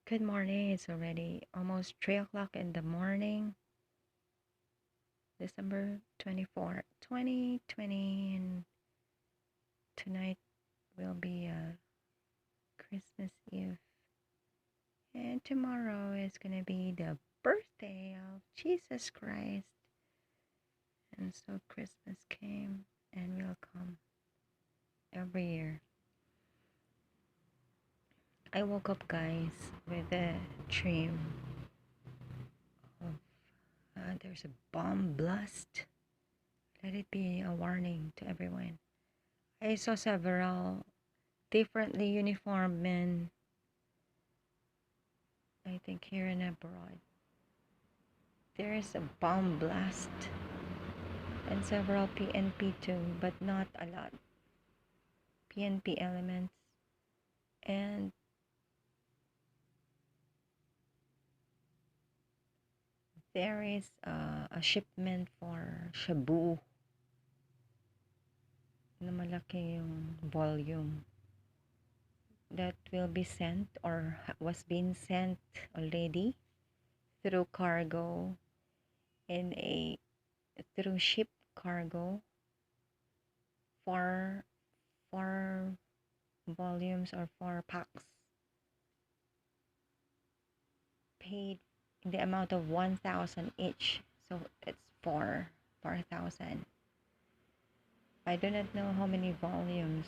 Good morning. It's already almost 3 o'clock in the morning, December 24, 2020. And tonight will be Christmas Eve. And tomorrow is going to be the birthday of Jesus Christ. And so Christmas came and will come every year. I woke up, guys, with a dream of there's a bomb blast. Let it be a warning to everyone. I saw several differently uniformed men, I think here and abroad. There is a bomb blast and several PNP too, but not a lot. PNP elements. And there is a shipment for Shabu na malaki yung volume that will be sent or was being sent already through cargo in a through ship cargo for volumes or 4 packs paid in the amount of 1,000 each. So it's 4,000. I do not know how many volumes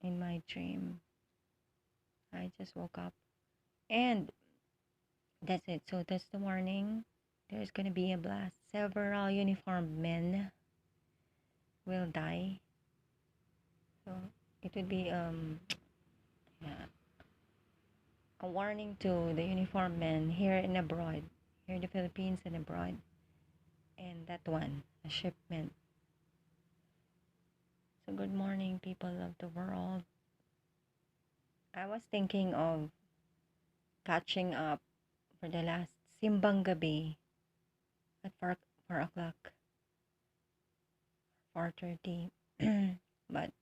in my dream. I just woke up and that's it. So that's the warning. There's gonna be a blast. Several uniformed men will die. So it would be yeah, a warning to the uniformed men here and abroad, here in the Philippines and abroad. And that one, a shipment. So good morning, people of the world. I was thinking of catching up for the last Simbang Gabi at 4 o'clock, 4:30. But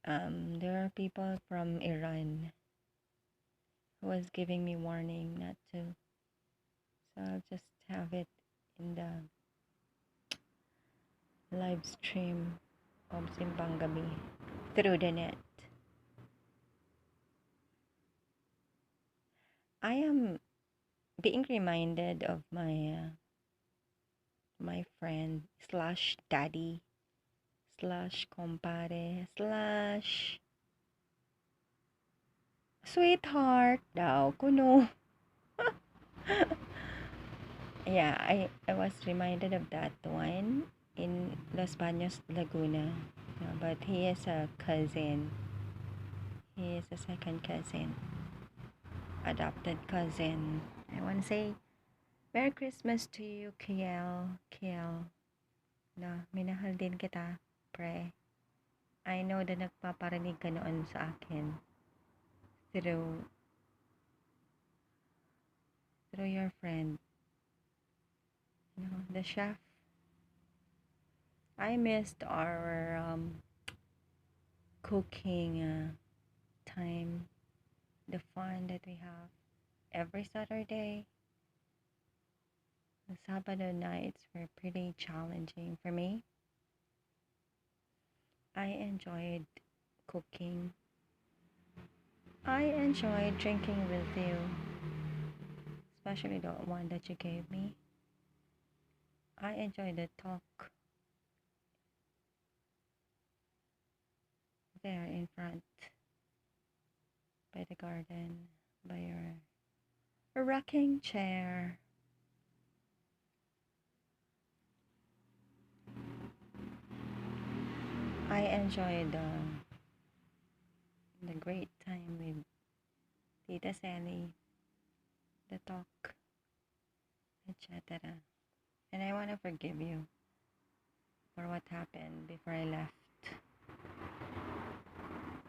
there are people from Iran who was giving me warning not to. So I'll just have it in the live stream of Simbang Gabi through the net. I am being reminded of my friend slash daddy slash compare slash sweetheart daw kuno. Yeah, I was reminded of that one in Los Baños, Laguna. But he is a cousin. He is a second cousin. Adopted cousin. I want to say Merry Christmas to you, Kiel. Kiel. Na, minahal din kita, pre. I know na nagpaparinig ka noon sa akin through your friend, the chef. I missed our cooking time, the fun that we have every Saturday. The Sabado nights were pretty challenging for me. I enjoyed cooking. I enjoyed drinking with you, especially the one that you gave me. I enjoyed the talk there in front by the garden, by your rocking chair. I enjoyed the great time with Tita Sally, the talk, etc. And I want to forgive you for what happened before I left.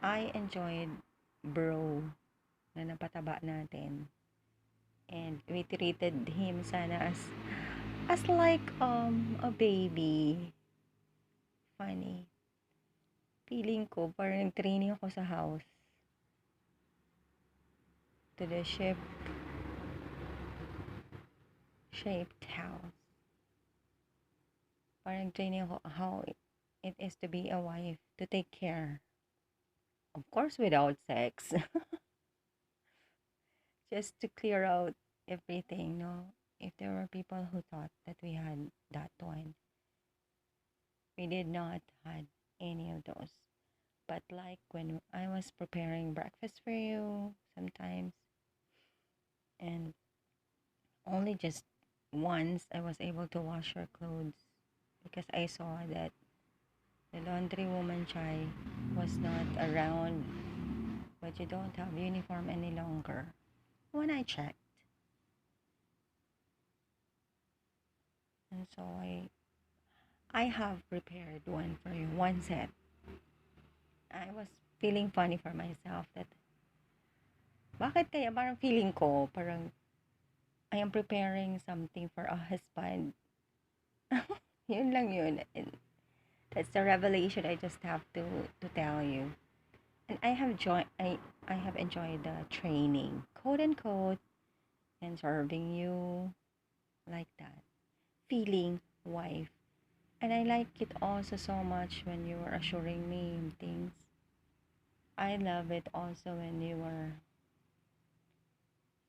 I enjoyed bro na napataba natin. And we treated him sana as like a baby. Funny. Feeling ko parang nag-training ako sa house. To the shaped house. Parang training ako how it is to be a wife, to take care. Of course, without sex. Just to clear out everything, no? If there were people who thought that we had that one, we did not had any of those. But like when I was preparing breakfast for you sometimes, and only just once I was able to wash her clothes because I saw that the laundry woman Chai was not around, but you don't have uniform any longer. When I checked, and so I have prepared one for you, one set. I was feeling funny for myself that bakit kaya parang feeling ko parang I am preparing something for a husband. Yun lang yun. And that's the revelation I just have to tell you. And I have enjoyed the training, quote unquote, and serving you like that. Feeling wife. And I like it also so much when you were assuring me things. I love it also when you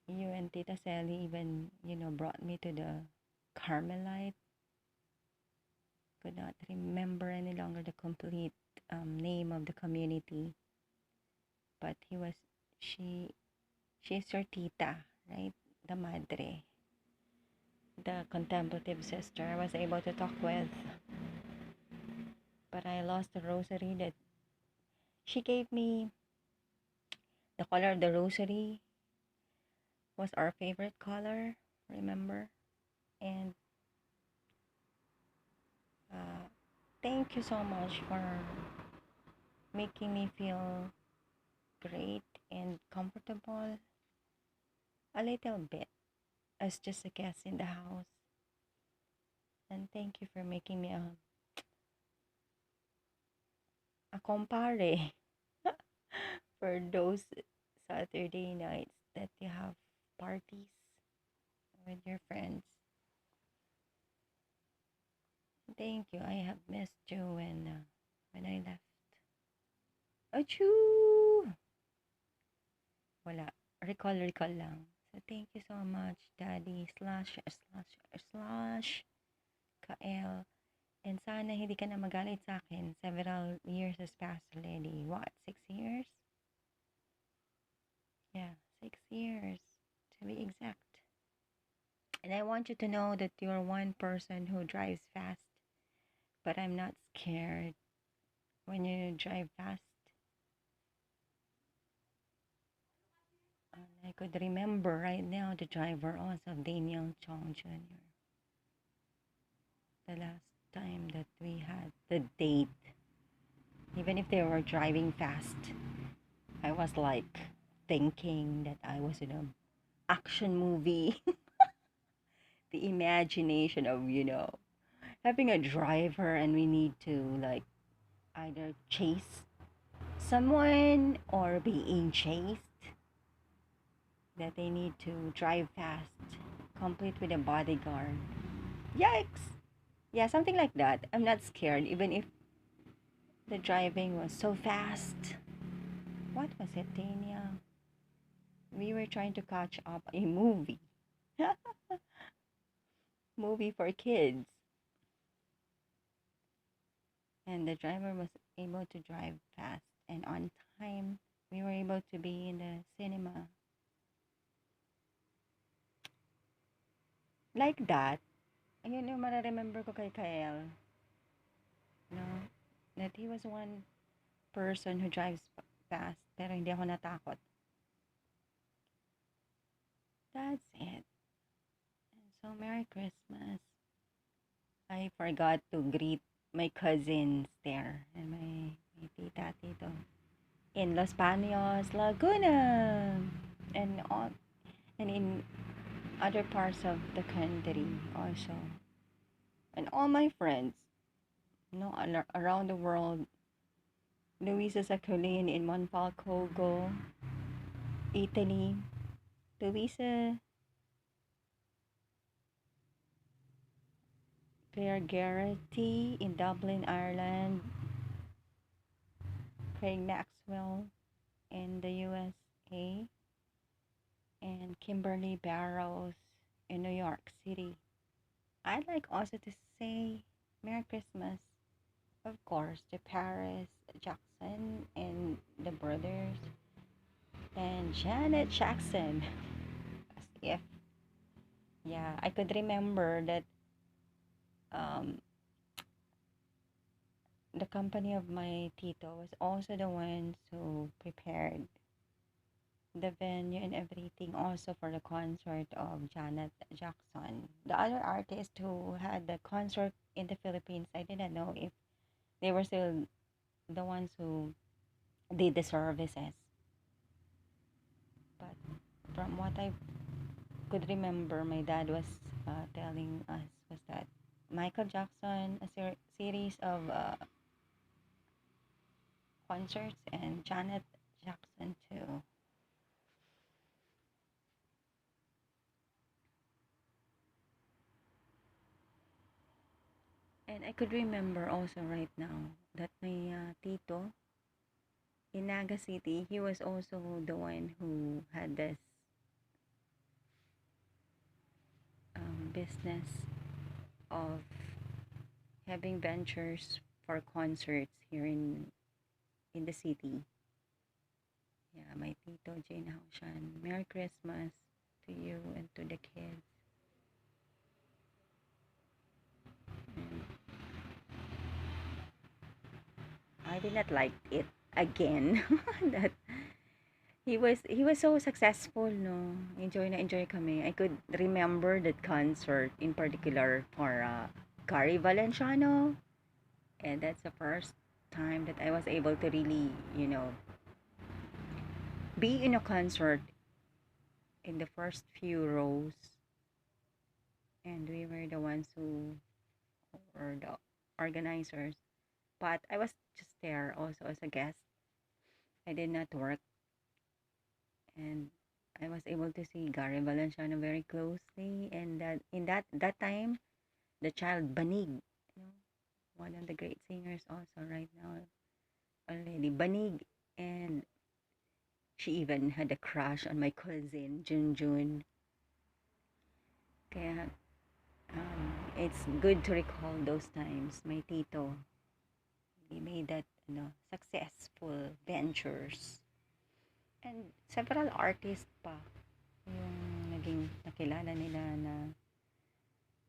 and Tita Sally even, brought me to the Carmelite. Could not remember any longer the complete name of the community. But she's your tita, right? The madre. The contemplative sister I was able to talk with. But I lost the rosary that she gave me. The color of the rosary was our favorite color, remember? And thank you so much for making me feel great and comfortable a little bit as just a guest in the house. And thank you for making me a compare for those Saturday nights that you have parties with your friends. Thank you. I have missed you when I left. Achoo! Wala. Recall lang. So thank you so much, Daddy / Kael. And sana hindi ka na magalit sa akin. Several years has passed already. What? 6 years? Yeah, 6 years to be exact. And I want you to know that you're one person who drives fast. But I'm not scared when you drive fast. And I could remember right now the driver also, Daniel Chong Jr. The last time that we had the date, even if they were driving fast, I was like thinking that I was in an action movie. The imagination of, having a driver and we need to like either chase someone or being chased, that they need to drive fast, complete with a bodyguard. Yikes! Yeah, something like that. I'm not scared, even if the driving was so fast. What was it, Daniel? We were trying to catch up a movie. Movie for kids. And the driver was able to drive fast and on time. We were able to be in the cinema. Like that. Ayun yung remember ko kay Kael. No? That he was one person who drives fast pero hindi ako natakot. That's it. And so, Merry Christmas. I forgot to greet my cousins there and my tita, tito in Los Baños, Laguna, and in other parts of the country also, and all my friends, around the world. Luisa Sacolin in Monfalcogo, Italy. Luisa Claire Garrity in Dublin, Ireland. Craig Maxwell in the USA. And Kimberly Barrows in New York City. I'd like also to say Merry Christmas, of course, to Paris Jackson and the brothers and Janet Jackson. As if, yeah, I could remember that um, the company of my tito was also the ones who prepared the venue and everything also for the concert of Janet Jackson. The other artists who had the concert in the Philippines, I didn't know if they were still the ones who did the services. But from what I could remember, my dad was telling us was that Michael Jackson, a series of concerts, and Janet Jackson too. And I could remember also right now that my tito in Naga City, he was also the one who had this business of having ventures for concerts here in the city. Yeah, my Tito Jane Haushan. Merry Christmas to you and to the kids. And I did not like it again. That he was so successful, no. Enjoy na enjoy kami. I could remember that concert in particular for Gary Valenciano, and that's the first time that I was able to really, be in a concert in the first few rows, and we were the ones who were the organizers. But I was just there also as a guest. I did not work, and I was able to see Gary Valenciano very closely, and that in that time, the child Banig, one of the great singers also right now already Banig, and she even had a crush on my cousin Junjun. Kaya it's good to recall those times. My tito, he made that successful ventures. And several artists pa yung naging nakilala nila na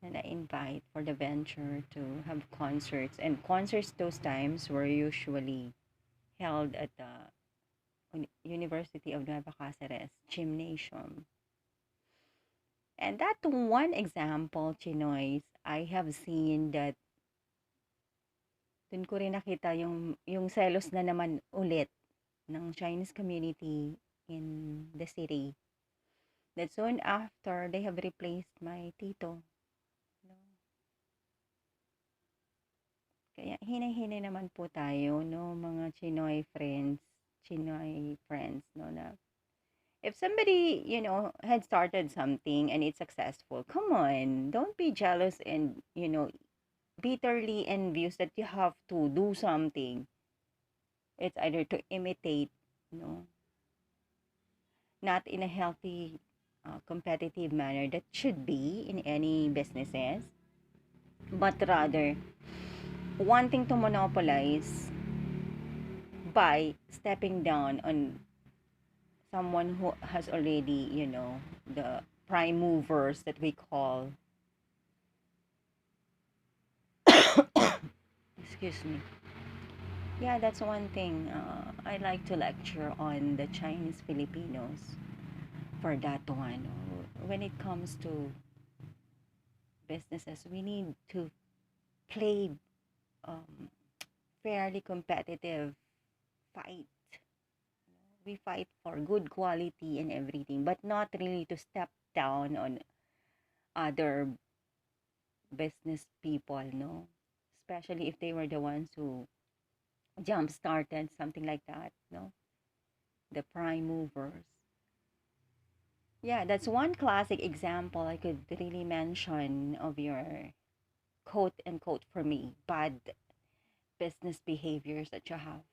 na-invite for the venture to have concerts. And concerts those times were usually held at the University of Nueva Cáceres Gymnasium. And that one example, Chinoys, I have seen that dun ko rin nakita yung selos na naman ulit ng Chinese community in the city. That soon after, they have replaced my tito. No? Kaya hinay-hinay naman po tayo, no, mga Chinoy friends, no, na if somebody, had started something and it's successful, come on, don't be jealous and, bitterly envious that you have to do something. It's either to imitate, no, not in a healthy, competitive manner that should be in any businesses, but rather wanting to monopolize by stepping down on someone who has already, the prime movers that we call. Excuse me. Yeah, that's one thing. I like to lecture on the Chinese Filipinos for that one. When it comes to businesses, we need to play um, fairly competitive fight. We fight for good quality and everything, but not really to step down on other business people, no? Especially if they were the ones who jump started, something like that, no? The prime movers. Yeah, that's one classic example I could really mention of your quote unquote for me bad business behaviors that you have.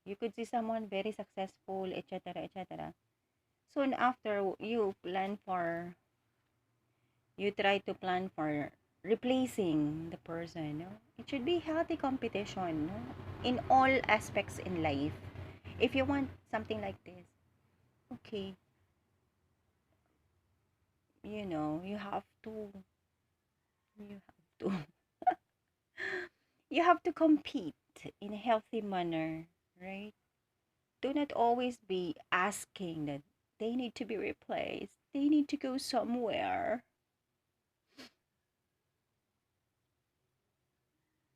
You could see someone very successful, etc., etc. Soon after, you try to plan for replacing the person. No? It should be healthy competition, no? In all aspects in life. If you want something like this, okay, you have to, you have to, you have to compete in a healthy manner, right? Do not always be asking that they need to be replaced. They need to go somewhere.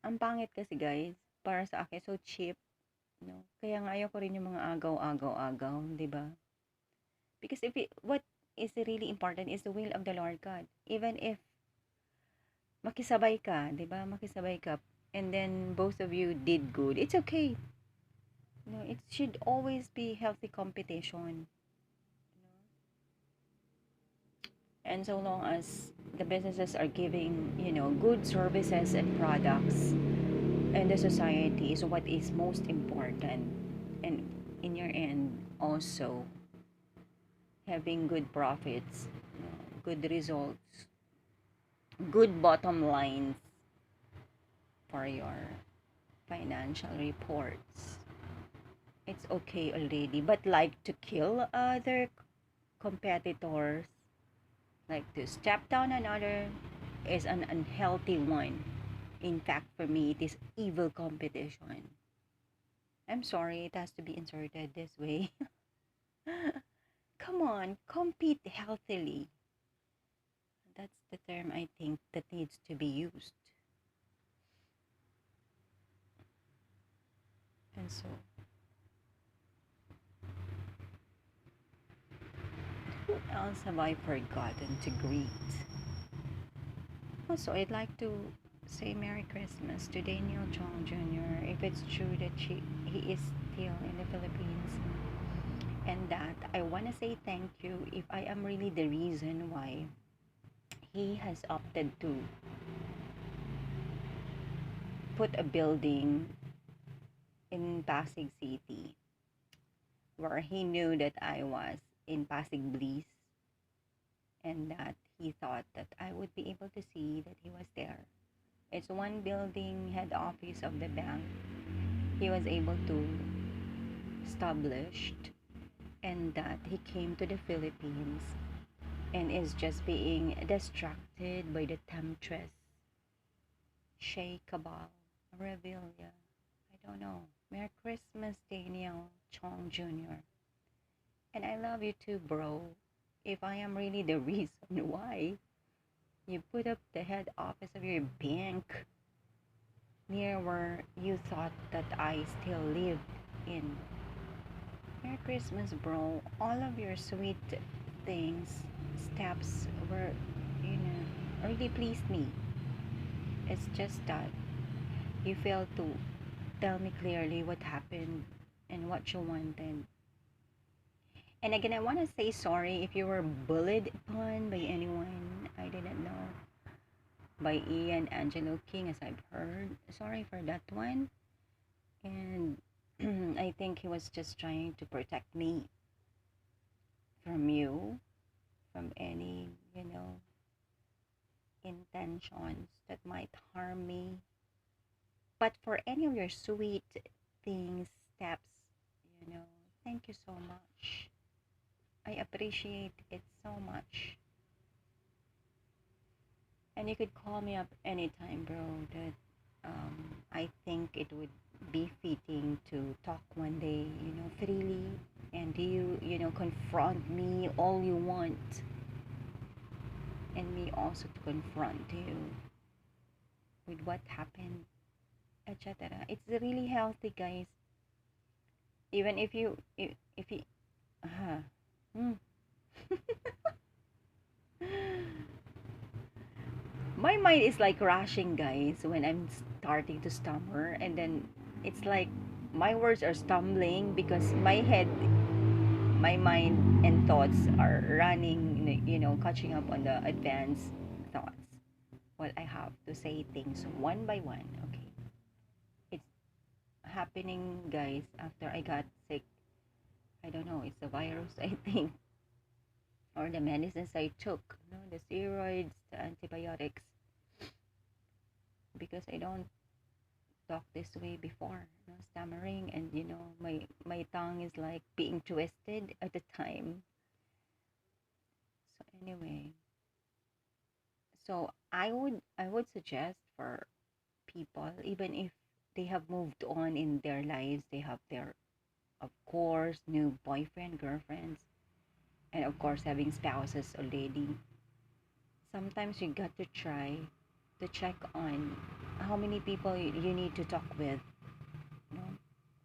Ang pangit kasi guys, para sa akin, so cheap, no? Kaya nga ayoko rin yung mga agaw-agaw-agaw, di ba? Because what is really important is the will of the Lord God. Even if makisabay ka, di ba? Makisabay ka, and then both of you did good, it's okay. No, it should always be healthy competition. And so long as the businesses are giving, good services and products, and the society is what is most important. And in your end, also having good profits, good results, good bottom lines for your financial reports. It's okay already. But like to kill other competitors, like to step down another, is an unhealthy one. In fact, for me, it is evil competition. I'm sorry, it has to be inserted this way. Come on, compete healthily. That's the term I think that needs to be used. And so, who else have I forgotten to greet? Also, I'd like to say Merry Christmas to Daniel Chong Jr. if it's true that he is still in the Philippines. And that I want to say thank you if I am really the reason why he has opted to put a building in Pasig City where he knew that I was in Pasig Bliss, and that he thought that I would be able to see that he was there. It's one building, head office of the bank. He was able to establish, and that he came to the Philippines and is just being distracted by the temptress Shay Cabal Revilla. I don't know. Merry Christmas, Daniel Chong Jr. And I love you too, bro. If I am really the reason why you put up the head office of your bank near where you thought that I still lived in. Merry Christmas, bro. All of your sweet things, steps were, really pleased me. It's just that you failed to tell me clearly what happened and what you wanted. And again, I want to say sorry if you were bullied upon by anyone I didn't know. By Ian Angelo King, as I've heard. Sorry for that one. And I think he was just trying to protect me from you, from any, intentions that might harm me. But for any of your sweet things, steps, thank you so much. I appreciate it so much. And you could call me up anytime, bro. That I think it would be fitting to talk one day, freely, and confront me all you want, and me also to confront you with what happened, etc. It's really healthy, guys. Even if you, uh, hmm. My mind is like rushing, guys, when I'm starting to stammer, and then it's like my words are stumbling because my head, my mind and thoughts are running, catching up on the advanced thoughts. Well, I have to say things one by one. Okay, it's happening, guys, after I got sick. I don't know, it's a virus, I think, or the medicines I took, the steroids, the antibiotics, because I don't talk this way before, stammering, and my tongue is like being twisted at the time. So anyway, so I would suggest for people, even if they have moved on in their lives, they have their, of course, new boyfriend, girlfriends, and of course having spouses already. Sometimes you got to try to check on how many people you need to talk with, you know,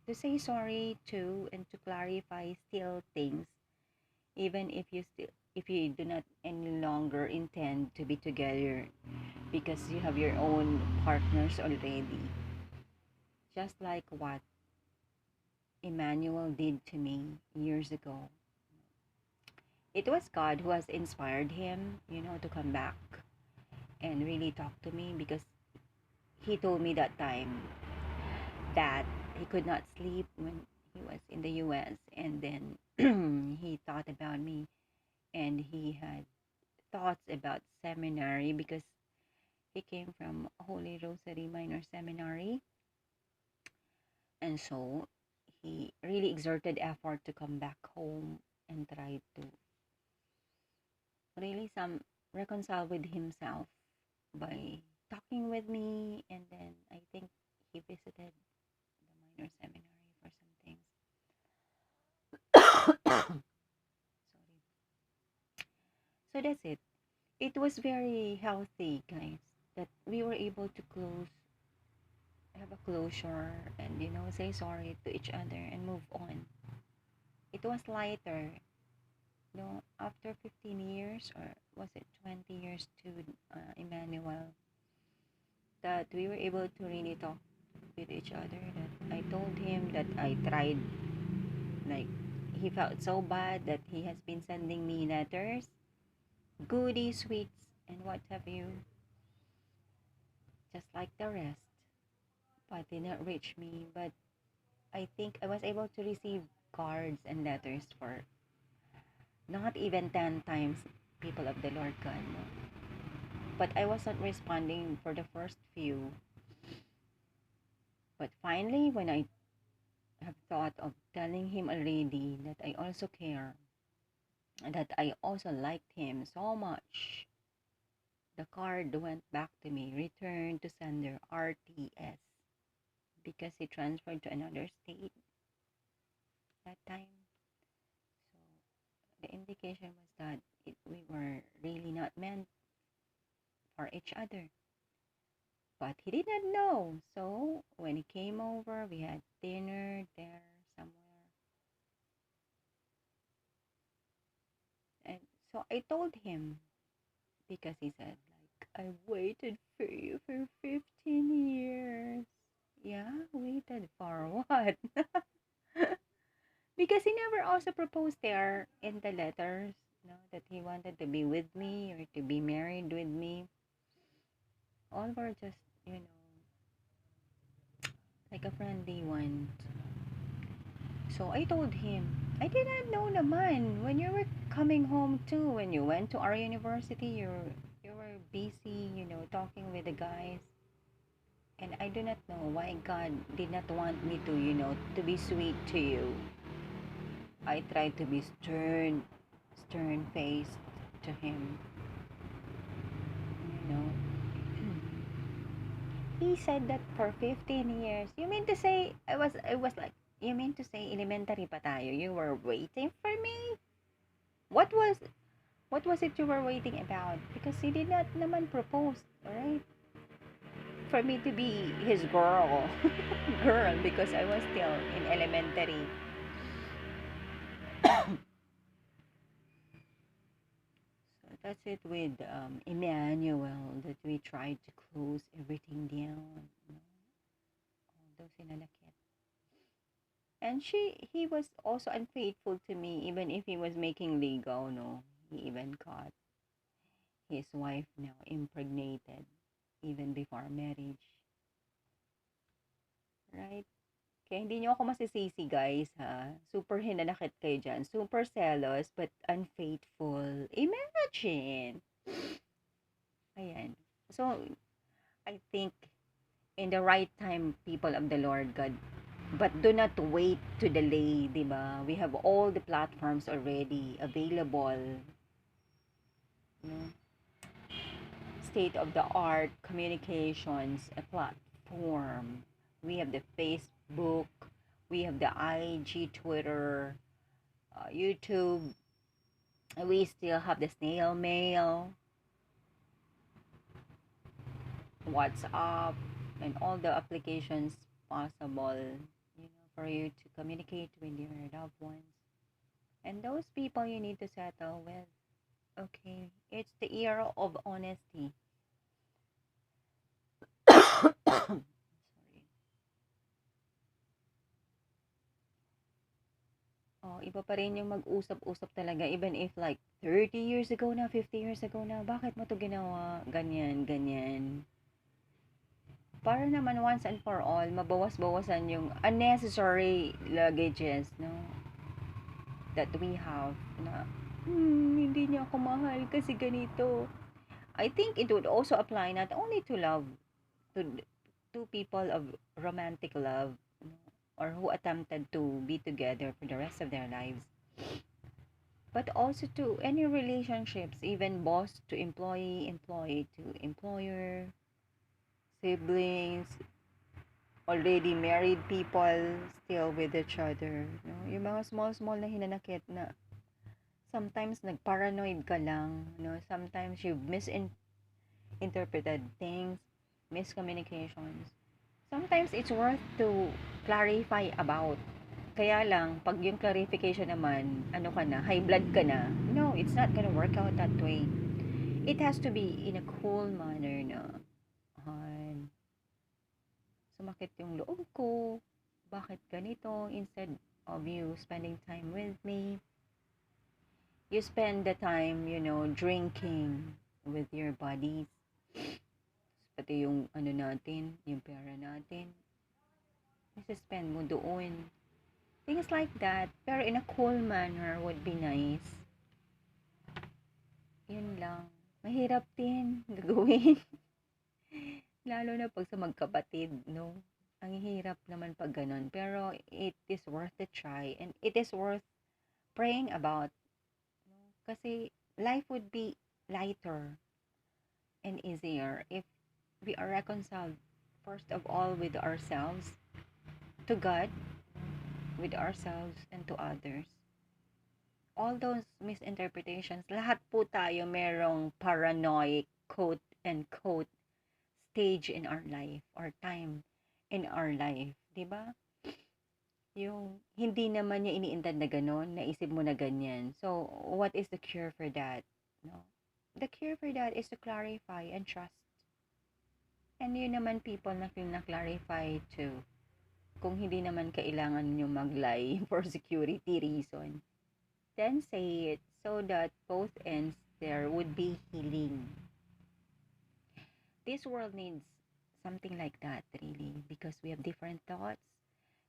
to say sorry to, and to clarify still things, even if you do not any longer intend to be together because you have your own partners already. Just like what Emmanuel did to me years ago. It was God who has inspired him, to come back and really talk to me, because he told me that time that he could not sleep when he was in the US, and then he thought about me, and he had thoughts about seminary because he came from Holy Rosary Minor Seminary, and so he really exerted effort to come back home and try to really some reconcile with himself by talking with me, and then I think he visited the minor seminary for some things. Sorry. So that's it. It was very healthy, guys, that we were able to have a closure, and say sorry to each other and move on. It was lighter, after 15 years, or was it 20 years, to Emmanuel, that we were able to really talk with each other. That I told him that I tried, like, he felt so bad that he has been sending me letters, goodies, sweets, and what have you, just like the rest, but did not reach me. But I think I was able to receive cards and letters for not even 10 times, people of the Lord God. No? But I wasn't responding for the first few. But finally, when I have thought of telling him already that I also care, that I also liked him so much, the card went back to me, returned to sender RTS, because he transferred to another state that time. So the indication was that we were really not meant for each other. But he did not know. So when he came over, we had dinner there somewhere. And so I told him, because he said, like, I waited for you for 15 years. Yeah, waited for what? Because he never also proposed there in the letters, that he wanted to be with me or to be married with me. All were just, like a friendly one. So I told him, I did not know naman. When you were coming home too, when you went to our university, you were busy, talking with the guys. And I do not know why God did not want me to, to be sweet to you. I tried to be stern faced to him, you know. He said that for 15 years. You mean to say, I was like, you mean to say elementary pa tayo? You were waiting for me? What was what was it you were waiting about? Because he did not naman propose, alright? For me to be his girl. Girl, because I was still in elementary. So that's it with Emmanuel, that we tried to close everything down. Although sinalakit. And he was also unfaithful to me, even if he was making legal, no. He even caught his wife now impregnated, even before marriage, right? Kaya hindi niyo ako masisisi, guys, ha? Super hinanakit kayo dyan. Super zealous, but unfaithful. Imagine! Ayan. So, I think, in the right time, people of the Lord God, but do not wait to delay, di ba? We have all the platforms already available. No? State of the art communications, a platform. We have the Facebook, we have the IG, Twitter, YouTube. We still have the snail mail, WhatsApp, and all the applications possible, for you to communicate with your loved ones. And those people you need to settle with. Okay, it's the era of honesty. Sorry. Oh, iba pa rin yung mag-usap-usap talaga even if like 30 years ago na, 50 years ago na, bakit mo to ginawa? Ganyan, ganyan. Para naman once and for all, mabawas-bawasan yung unnecessary luggages, no? That we have na, hindi niya ako mahal kasi ganito. I think it would also apply not only to love, to two people of romantic love, or who attempted to be together for the rest of their lives, but also to any relationships, even boss to employee, employee to employer, siblings, already married people still with each other. No? Yung mga small na hinanakit na sometimes nagparanoid ka lang. No? Sometimes you've misinterpreted things, miscommunications. Sometimes it's worth to clarify about. Kaya lang, pag yung clarification naman, ano ka na, high blood ka na, no, it's not gonna work out that way. It has to be in a cool manner na, sumakit yung loob ko, bakit ganito, instead of you spending time with me, you spend the time, drinking with your buddies, pati yung ano natin, yung pera natin, spend mo doon. Things like that, pero in a cool manner would be nice. Yun lang. Mahirap din gagawin. Lalo na pag sa magkapatid, no? Ang hirap naman pag ganun. Pero it is worth the try and it is worth praying about. Kasi life would be lighter and easier if we are reconciled, first of all, with ourselves, to God, with ourselves, and to others. All those misinterpretations, lahat po tayo merong paranoid, quote and quote, stage in our life or time in our life. Diba? Yung hindi naman niya iniintend na gano'n, naisip mo na ganyan. So, what is the cure for that? No? The cure for that is to clarify and trust. And yun naman people na clarify too. Kung hindi naman kailangan nyo mag-lie for security reason, then say it so that both ends there would be healing. This world needs something like that, really, because we have different thoughts,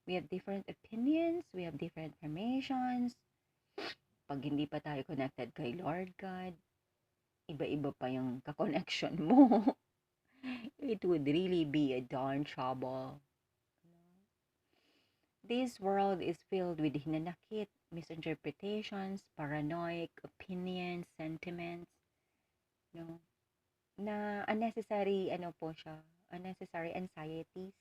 we have different opinions, we have different formations. Pag hindi pa tayo connected kay Lord God, iba-iba pa yung ka-connection mo. It would really be a darn trouble. This world is filled with hinanakit, misinterpretations, paranoid opinions, sentiments, no? Na unnecessary, unnecessary anxieties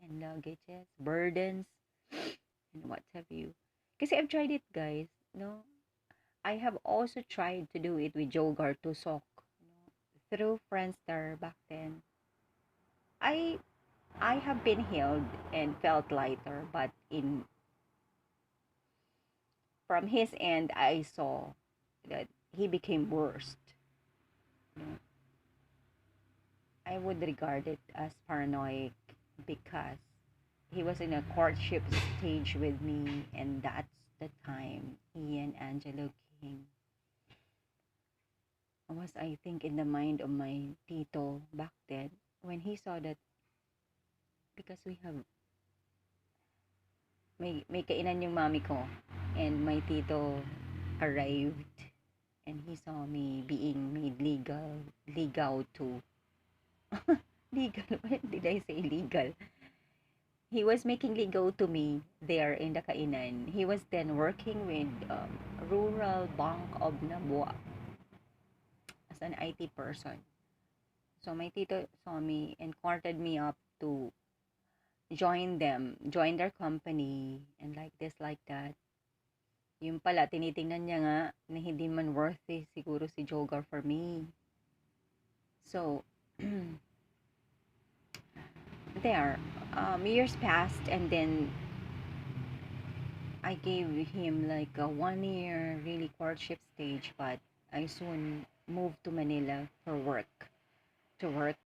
and luggages, burdens, and what have you. Kasi I've tried it, guys, no? I have also tried to do it with Joe Gartusok, through Friendster back then. I have been healed and felt lighter, but from his end, I saw that he became worse. I would regard it as paranoid because he was in a courtship stage with me, and that's the time he and Angelo came. Was, I think, in the mind of my tito back then when he saw that, because we have may kainan yung mami ko, and my tito arrived, and he saw me being made legal to legal. When did I say legal? He was making legal to me there in the kainan. He was then working with Rural Bank of Nabua as an IT person. So my tito saw me and courted me up to join their company, and like this, like that. Yung pala, tinitingnan niya nga na hindi man worthy siguro si Jogar for me. So, there, years passed, and then I gave him like a 1 year really courtship stage, but I soon moved to Manila for work, to work